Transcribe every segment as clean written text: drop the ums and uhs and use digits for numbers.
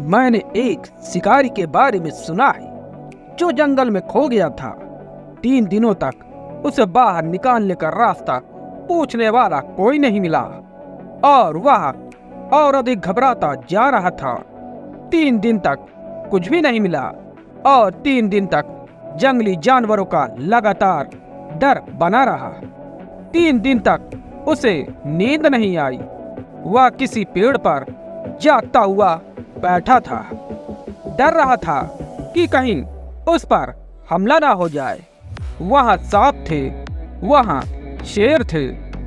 मैंने एक शिकारी के बारे में सुना है जो जंगल में खो गया था। 3 दिनों तक उसे बाहर निकालने का रास्ता पूछने वाला कोई नहीं मिला और वह और अधिक घबराता जा रहा था। 3 दिन तक कुछ भी नहीं मिला और 3 दिन तक जंगली जानवरों का लगातार डर बना रहा। 3 दिन तक उसे नींद नहीं आई। वह किसी पेड़ पर जागता हुआ बैठा था, डर रहा था कि कहीं उस पर हमला ना हो जाए। वहाँ सांप थे, वहाँ शेर थे,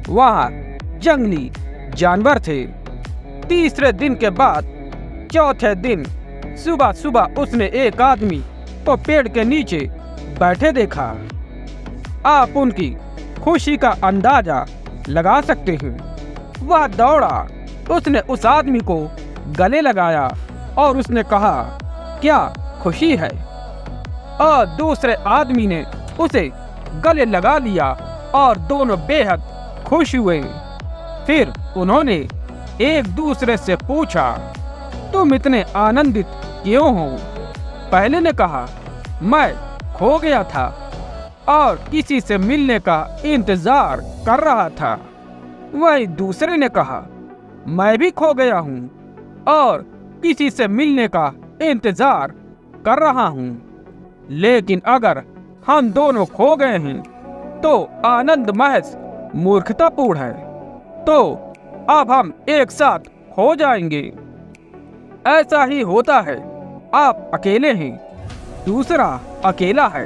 वहाँ जंगली जानवर थे। तीसरे दिन के बाद चौथे दिन सुबह सुबह उसने एक आदमी को पेड़ के नीचे बैठे देखा। आप उनकी खुशी का अंदाजा लगा सकते हैं। वह दौड़ा, उसने उस आदमी को गले लगाया और उसने कहा, क्या खुशी है? और दूसरे आदमी ने उसे गले लगा लिया और दोनों बेहद खुश हुए। फिर उन्होंने एक दूसरे से पूछा, तुम इतने आनंदित क्यों हो? पहले ने कहा, मैं खो गया था और किसी से मिलने का इंतजार कर रहा था। वही दूसरे ने कहा, मैं भी खो गया हूँ और किसी से मिलने का इंतजार कर रहा हूँ। लेकिन अगर हम दोनों खो गए हैं तो आनंद महज मूर्खतापूर्ण है। तो अब हम एक साथ खो जाएंगे। ऐसा ही होता है, आप अकेले हैं, दूसरा अकेला है।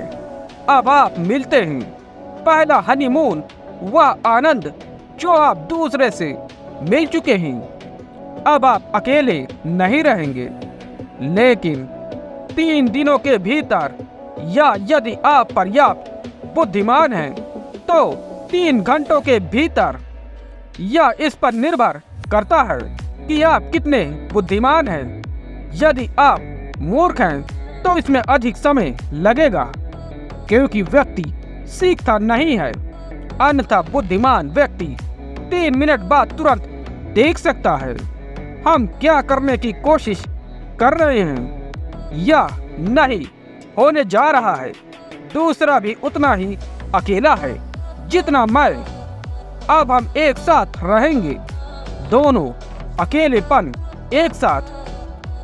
अब आप मिलते हैं। पहला हनीमून वह आनंद जो आप दूसरे से मिल चुके हैं। अब आप अकेले नहीं रहेंगे। लेकिन 3 दिनों के भीतर या यदि आप पर्याप्त बुद्धिमान हैं तो 3 घंटों के भीतर, या इस पर निर्भर करता है कि आप कितने बुद्धिमान हैं। यदि आप मूर्ख हैं तो इसमें अधिक समय लगेगा क्योंकि व्यक्ति सीखता नहीं है। अन्यथा बुद्धिमान व्यक्ति 3 मिनट बाद तुरंत देख सकता है हम क्या करने की कोशिश कर रहे हैं या नहीं होने जा रहा है। दूसरा भी उतना ही अकेला है जितना मैं। अब हम एक साथ रहेंगे, दोनों अकेलेपन एक साथ,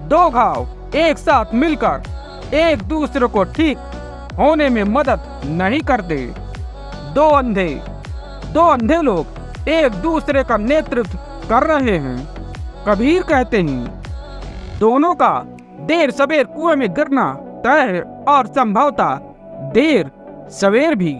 2 घाव एक साथ मिलकर एक दूसरे को ठीक होने में मदद नहीं करते। 2 अंधे लोग एक दूसरे का नेतृत्व कर रहे हैं। कबीर कहते हैं, दोनों का देर सवेर कुएं में गिरना तय है और संभवतः देर सवेर भी।